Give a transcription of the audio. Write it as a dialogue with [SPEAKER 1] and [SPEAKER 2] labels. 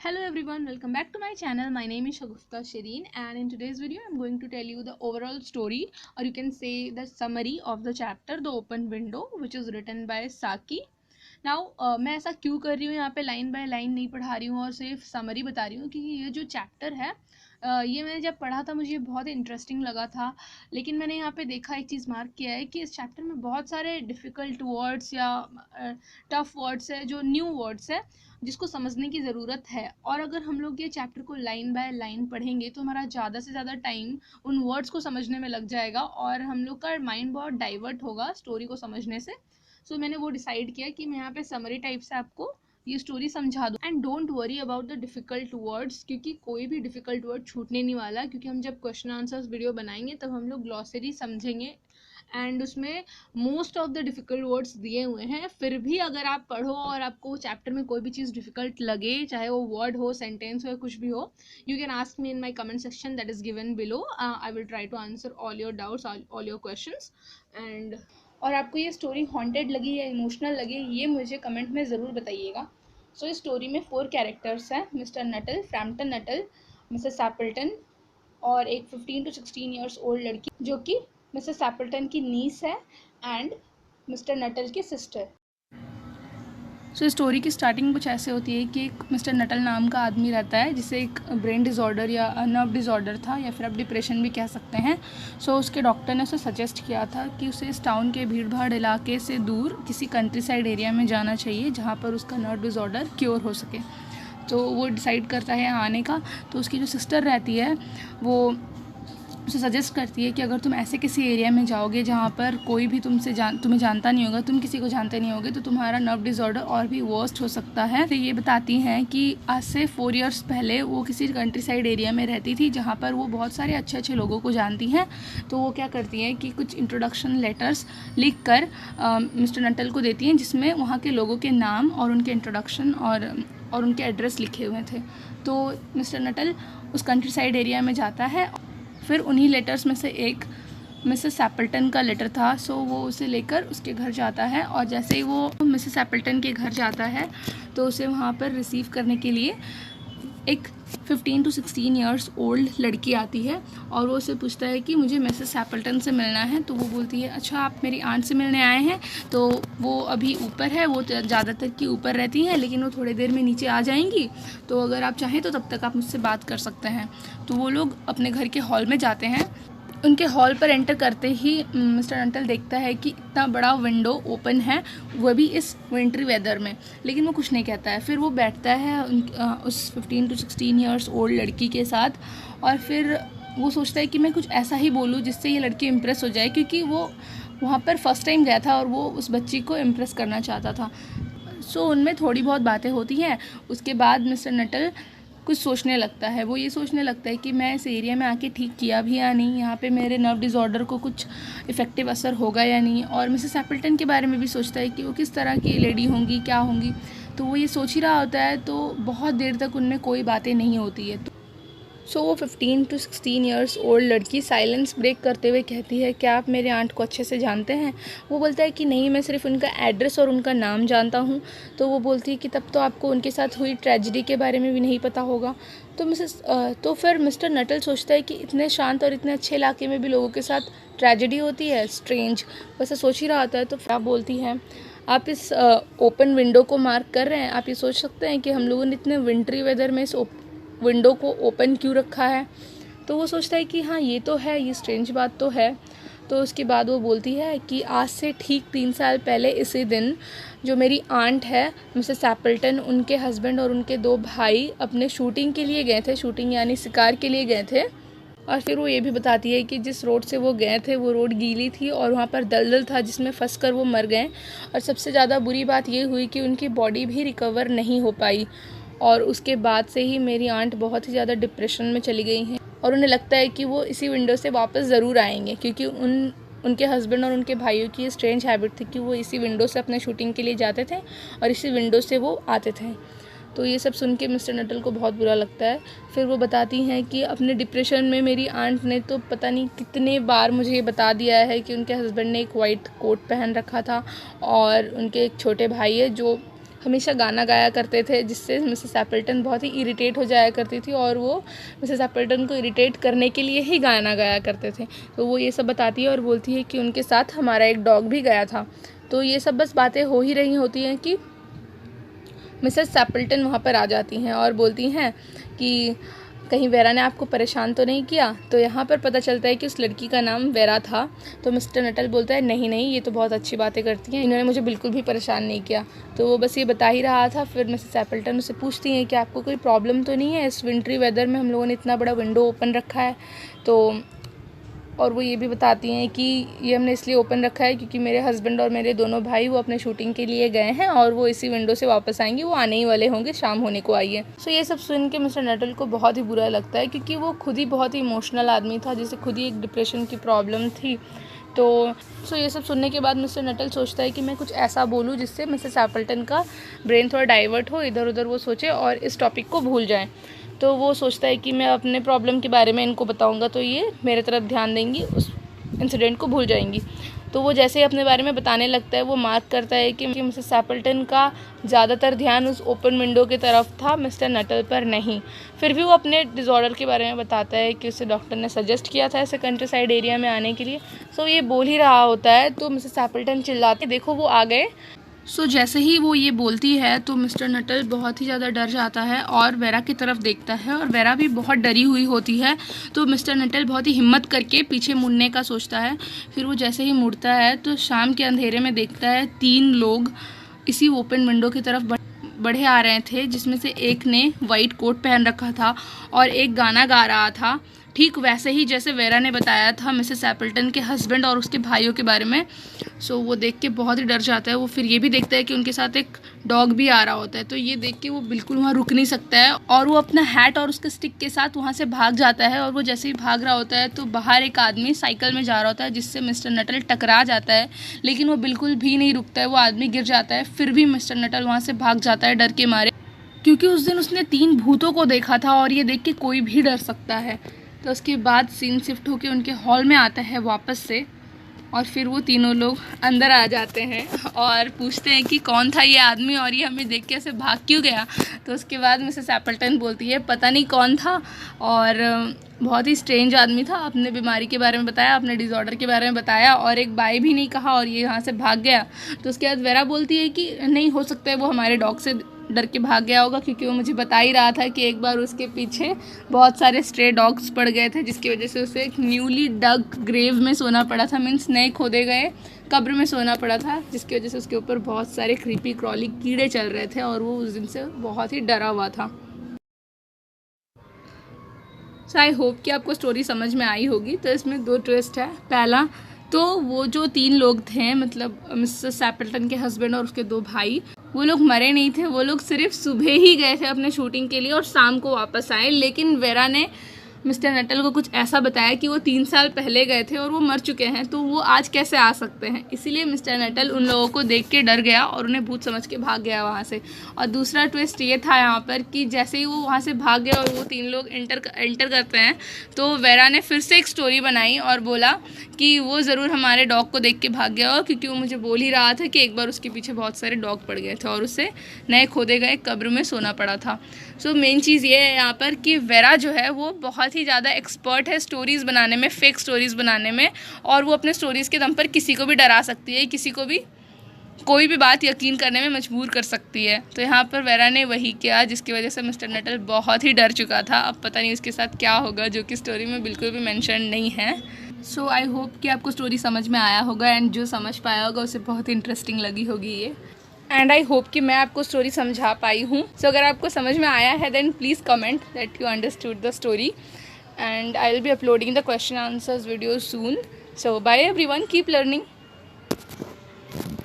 [SPEAKER 1] Hello everyone, welcome back to my channel. My name is Shagufta Shireen and in today's video I'm going to tell you the overall story, or you can say the summary of the chapter The Open Window, which is written by Saki. Now मैं ऐसा क्यों कर रही हूँ, यहाँ पे line by line नहीं पढ़ा रही हूँ और सिर्फ समरी बता रही हूँ, क्योंकि ये जो चैप्टर है ये मैंने जब पढ़ा था मुझे बहुत इंटरेस्टिंग लगा था। लेकिन मैंने यहाँ पे देखा, एक चीज़ मार्क किया है कि इस चैप्टर में बहुत सारे डिफ़िकल्ट वर्ड्स या टफ़ वर्ड्स है, जो न्यू वर्ड्स है जिसको समझने की ज़रूरत है। और अगर हम लोग ये चैप्टर को लाइन बाय लाइन पढ़ेंगे तो हमारा ज़्यादा से ज़्यादा टाइम उन वर्ड्स को समझने में लग जाएगा और हम लोग का माइंड बहुत डाइवर्ट होगा स्टोरी को समझने से। सो मैंने वो डिसाइड किया कि मैं यहाँ पे समरी टाइप से आपको ये स्टोरी समझा दूँ। And don't worry about the difficult words, क्योंकि कोई भी डिफ़िकल्ट वर्ड छूटने नहीं वाला, क्योंकि हम जब क्वेश्चन आंसर्स वीडियो बनाएंगे तब हम लोग ग्लॉसरी समझेंगे एंड उसमें most of the difficult words दिए हुए हैं। फिर भी अगर आप पढ़ो और आपको चैप्टर में कोई भी चीज़ डिफ़िकल्ट लगे, चाहे वो वर्ड हो, सेंटेंस हो या कुछ भी हो, you can ask me in my comment section that is given below. I will try to answer all your doubts, all your questions. And और आपको ये स्टोरी हॉन्टेड लगी या इमोशनल लगी, ये मुझे कमेंट में ज़रूर बताइएगा। सो इस स्टोरी में 4 कैरेक्टर्स हैं, Mr Nuttel, Framton Nuttel, Mrs Sappleton और एक 15 to 16 ईयर्स ओल्ड लड़की जो कि मिस्टर सैपल्टन की नीस है एंड मिस्टर नटल की सिस्टर। सो स्टोरी की स्टार्टिंग कुछ ऐसे होती है कि एक मिस्टर नटल नाम का आदमी रहता है जिसे एक ब्रेन डिसऑर्डर या नर्व डिसऑर्डर था, या फिर आप डिप्रेशन भी कह सकते हैं। सो उसके डॉक्टर ने उसे सजेस्ट किया था कि उसे इस टाउन के भीड़ भाड़ इलाके से दूर किसी कंट्री साइड एरिया में जाना चाहिए जहाँ पर उसका नर्व डिसऑर्डर क्योर हो सके। तो वो डिसाइड करता है आने का। तो उसकी जो सिस्टर रहती है वो उसे सजेस्ट करती है कि अगर तुम ऐसे किसी एरिया में जाओगे जहाँ पर कोई भी तुम्हें जानता नहीं होगा, तुम किसी को जानते नहीं होगे, तो तुम्हारा नर्व डिसऑर्डर और भी वर्स्ट हो सकता है। तो ये बताती हैं कि आज से 4 ईयर्स पहले वो किसी कंट्री साइड एरिया में रहती थी जहाँ पर वो बहुत सारे अच्छे अच्छे लोगों को जानती हैं। तो वो क्या करती हैं कि कुछ इंट्रोडक्शन लेटर्स लिख कर मिस्टर नटल को देती हैं, जिसमें वहाँ के लोगों के नाम और उनके इंट्रोडक्शन और उनके एड्रेस लिखे हुए थे। तो मिस्टर नटल उस कंट्री साइड एरिया में जाता है। फिर उन्हीं लेटर्स में से एक मिसेस सैपल्टन का लेटर था। सो वो उसे लेकर उसके घर जाता है, और जैसे ही वो मिसेस सैपल्टन के घर जाता है तो उसे वहाँ पर रिसीव करने के लिए एक 15 to 16 ईयर्स ओल्ड लड़की आती है और वो उसे पूछता है कि मुझे मिसेस सैपल्टन से मिलना है। तो वो बोलती है, अच्छा आप मेरी आंट से मिलने आए हैं? तो वो अभी ऊपर है, वो ज़्यादातर की ऊपर रहती हैं, लेकिन वो थोड़ी देर में नीचे आ जाएंगी, तो अगर आप चाहें तो तब तक आप मुझसे बात कर सकते हैं। तो वो लोग अपने घर के हॉल में जाते हैं। उनके हॉल पर एंटर करते ही मिस्टर नटल देखता है कि इतना बड़ा विंडो ओपन है, वो भी इस विंटरी वेदर में, लेकिन वो कुछ नहीं कहता है। फिर वो बैठता है उस 15 to 16 ईयर्स ओल्ड लड़की के साथ, और फिर वो सोचता है कि मैं कुछ ऐसा ही बोलूँ जिससे ये लड़की इम्प्रेस हो जाए, क्योंकि वो वहाँ पर फर्स्ट टाइम गया था और वो उस बच्ची को इम्प्रेस करना चाहता था। सो उनमें थोड़ी बहुत बातें होती हैं। उसके बाद मिस्टर नटल कुछ सोचने लगता है। वो ये सोचने लगता है कि मैं इस एरिया में आके ठीक किया भी या नहीं, यहाँ पे मेरे नर्व डिसऑर्डर को कुछ इफ़ेक्टिव असर होगा या नहीं। और मिसेस एप्पल्टन के बारे में भी सोचता है कि वो किस तरह की लेडी होंगी, क्या होंगी। तो वो ये सोच ही रहा होता है, तो बहुत देर तक उनमें कोई बातें नहीं होती है। सो वो 15 to 16 ईयर्स ओल्ड लड़की साइलेंस ब्रेक करते हुए कहती है, क्या आप मेरे आंट को अच्छे से जानते हैं? वो बोलता है कि नहीं, मैं सिर्फ उनका एड्रेस और उनका नाम जानता हूँ। तो वो बोलती है कि तब तो आपको उनके साथ हुई ट्रेजिडी के बारे में भी नहीं पता होगा। तो फिर मिस्टर नटल सोचता है कि इतने शांत और इतने अच्छे इलाके में भी लोगों के साथ ट्रेजिडी होती है, स्ट्रेंज। वैसे सोच ही रहा होता है। तो क्या बोलती है, आप इस ओपन विंडो को मार्क कर रहे हैं, आप ये सोच सकते हैं कि हम लोगों ने इतने विंटरी वेदर में इस विंडो को ओपन क्यों रखा है? तो वो सोचता है कि हाँ, ये तो है, ये स्ट्रेंज बात तो है। तो उसके बाद वो बोलती है कि आज से ठीक 3 साल पहले इसी दिन जो मेरी आंट है मिसेस एप्पल्टन, उनके हस्बैंड और उनके 2 भाई अपने शूटिंग के लिए गए थे, शूटिंग यानी शिकार के लिए गए थे। और फिर वो ये भी बताती है कि जिस रोड से वो गए थे वो रोड गीली थी और वहाँ पर दलदल था जिसमें फंस कर वो मर गए। और सबसे ज़्यादा बुरी बात ये हुई कि उनकी बॉडी भी रिकवर नहीं हो पाई। और उसके बाद से ही मेरी आंट बहुत ही ज़्यादा डिप्रेशन में चली गई हैं, और उन्हें लगता है कि वो इसी विंडो से वापस ज़रूर आएंगे, क्योंकि उनके हस्बैंड और उनके भाइयों की स्ट्रेंज हैबिट थी कि वो इसी विंडो से अपने शूटिंग के लिए जाते थे और इसी विंडो से वो आते थे। तो ये सब सुन के मिस्टर नटल को बहुत बुरा लगता है। फिर वो बताती हैं कि अपने डिप्रेशन में मेरी आंट ने तो पता नहीं कितने बार मुझे ये बता दिया है कि उनके हस्बैंड ने एक वाइट कोट पहन रखा था और उनके एक छोटे भाई है जो हमेशा गाना गाया करते थे, जिससे मिसेस एप्पल्टन बहुत ही इरिटेट हो जाया करती थी और वो मिसेस एप्पल्टन को इरिटेट करने के लिए ही गाना गाया करते थे। तो वो ये सब बताती है और बोलती है कि उनके साथ हमारा एक डॉग भी गया था। तो ये सब बस बातें हो ही रही होती हैं कि मिसेस एप्पल्टन वहाँ पर आ जाती हैं और बोलती हैं कि कहीं वेरा ने आपको परेशान तो नहीं किया। तो यहाँ पर पता चलता है कि उस लड़की का नाम वेरा था। तो मिस्टर नटल बोलता है नहीं नहीं, ये तो बहुत अच्छी बातें करती हैं, इन्होंने मुझे बिल्कुल भी परेशान नहीं किया। तो वो बस ये बता ही रहा था। फिर मिसेस एप्पल्टन उससे पूछती हैं कि आपको कोई प्रॉब्लम तो नहीं है, इस विंटरी वेदर में हम लोगों ने इतना बड़ा विंडो ओपन रखा है। तो और वो ये भी बताती हैं कि ये हमने इसलिए ओपन रखा है क्योंकि मेरे हस्बैंड और मेरे दोनों भाई वो अपने शूटिंग के लिए गए हैं और वो इसी विंडो से वापस आएंगे, वो आने ही वाले होंगे, शाम होने को आई है। सो ये सब सुन के मिस्टर नटल को बहुत ही बुरा लगता है क्योंकि वो खुद ही बहुत ही इमोशनल आदमी था, जिसे खुद ही एक डिप्रेशन की प्रॉब्लम थी। तो ये सब सुनने के बाद मिस्टर नटल सोचता है कि मैं कुछ ऐसा बोलूँ जिससे मिसेस एप्पल्टन का ब्रेन थोड़ा डाइवर्ट हो, इधर उधर वो सोचे और इस टॉपिक को भूल जाएँ। तो वो सोचता है कि मैं अपने प्रॉब्लम के बारे में इनको बताऊँगा तो ये मेरे तरफ ध्यान देंगी, उस इंसिडेंट को भूल जाएंगी। तो वो जैसे ही अपने बारे में बताने लगता है, वो मार्क करता है कि मिसेस एप्पल्टन का ज़्यादातर ध्यान उस ओपन विंडो की तरफ था, मिस्टर नटल पर नहीं। फिर भी वो अपने डिसऑर्डर के बारे में बताता है कि उसे डॉक्टर ने सजेस्ट किया था ऐसे कंट्री साइड एरिया में आने के लिए। सो ये बोल ही रहा होता है तो मिसेस एप्पल्टन चिल्लाते देखो वो आ गए। जैसे ही वो ये बोलती है तो मिस्टर नटल बहुत ही ज़्यादा डर जाता है और वेरा की तरफ देखता है और वेरा भी बहुत डरी हुई होती है। तो मिस्टर नटल बहुत ही हिम्मत करके पीछे मुड़ने का सोचता है। फिर वो जैसे ही मुड़ता है तो शाम के अंधेरे में देखता है 3 लोग इसी ओपन विंडो की तरफ बढ़े आ रहे थे, जिसमें से एक ने वाइट कोट पहन रखा था और एक गाना गा रहा था, ठीक वैसे ही जैसे वेरा ने बताया था मिसेस एप्पल्टन के हस्बैंड और उसके भाइयों के बारे में। वो देख के बहुत ही डर जाता है। वो फिर ये भी देखता है कि उनके साथ एक डॉग भी आ रहा होता है। तो ये देख के वो बिल्कुल वहाँ रुक नहीं सकता है और वो अपना हैट और उसके स्टिक के साथ वहाँ से भाग जाता है। और वो जैसे ही भाग रहा होता है तो बाहर एक आदमी साइकिल में जा रहा होता है, जिससे मिस्टर नटल टकरा जाता है, लेकिन वो बिल्कुल भी नहीं रुकता है, वो आदमी गिर जाता है। फिर भी मिस्टर नटल वहाँ से भाग जाता है डर के मारे, क्योंकि उस दिन उसने 3 भूतों को देखा था और ये देख के कोई भी डर सकता है। तो उसके बाद सीन शिफ्ट होके उनके हॉल में आता है वापस से और फिर वो तीनों लोग अंदर आ जाते हैं और पूछते हैं कि कौन था ये आदमी और ये हमें देख के ऐसे भाग क्यों गया। तो उसके बाद मिसेस एप्पल्टन बोलती है पता नहीं कौन था और बहुत ही स्ट्रेंज आदमी था, अपने बीमारी के बारे में बताया, अपने डिसऑर्डर के बारे में बताया और एक बाय भी नहीं कहा और ये यहाँ से भाग गया। तो उसके बाद वेरा बोलती है कि नहीं हो सकता है वो हमारे डॉग से डर के भाग गया होगा, क्योंकि वो मुझे बता ही रहा था कि एक बार उसके पीछे बहुत सारे स्ट्रे डॉग्स पड़ गए थे, जिसकी वजह से उसे एक न्यूली डग ग्रेव में सोना पड़ा था, मीन्स नए खोदे गए कब्र में सोना पड़ा था, जिसकी वजह से उसके ऊपर बहुत सारे क्रीपी क्रॉली कीड़े चल रहे थे और वो उस दिन से बहुत ही डरा हुआ था। आई होप कि आपको स्टोरी समझ में आई होगी। तो इसमें 2 ट्विस्ट है। पहला तो वो जो 3 लोग थे, मतलब मिसेस एप्पल्टन के हस्बैंड और उसके 2 भाई, वो लोग मरे नहीं थे, वो लोग सिर्फ सुबह ही गए थे अपने शूटिंग के लिए और शाम को वापस आए। लेकिन वेरा ने मिस्टर नटल को कुछ ऐसा बताया कि वो 3 साल पहले गए थे और वो मर चुके हैं, तो वो आज कैसे आ सकते हैं। इसीलिए मिस्टर नटल उन लोगों को देख के डर गया और उन्हें भूत समझ के भाग गया वहाँ से। और दूसरा ट्विस्ट ये था यहाँ पर कि जैसे ही वो वहाँ से भाग गया और वो 3 लोग एंटर करते हैं, तो वेरा ने फिर से एक स्टोरी बनाई और बोला कि वो ज़रूर हमारे डॉग को देख के भाग गया हो, क्योंकि वो मुझे बोल ही रहा था कि एक बार उसके पीछे बहुत सारे डॉग पड़ गए थे और उसे नए खोदे गए कब्र में सोना पड़ा था। मेन चीज़ ये है यहाँ पर कि वेरा जो है वो बहुत ही ज़्यादा एक्सपर्ट है स्टोरीज़ बनाने में, फेक स्टोरीज़ बनाने में, और वो अपने स्टोरीज़ के दम पर किसी को भी डरा सकती है, किसी को भी कोई भी बात यकीन करने में मजबूर कर सकती है। तो यहाँ पर वेरा ने वही किया, जिसकी वजह से मिस्टर नटल बहुत ही डर चुका था। अब पता नहीं उसके साथ क्या होगा, जो कि स्टोरी में बिल्कुल भी मेंशन नहीं है। आई होप कि आपको स्टोरी समझ में आया होगा एंड जो समझ पाया होगा उसे बहुत ही इंटरेस्टिंग लगी होगी ये, एंड आई होप कि मैं आपको स्टोरी समझा पाई हूँ। अगर आपको समझ में आया है then please comment that you understood the story, and I will be uploading the question answers video soon. So bye everyone, keep learning.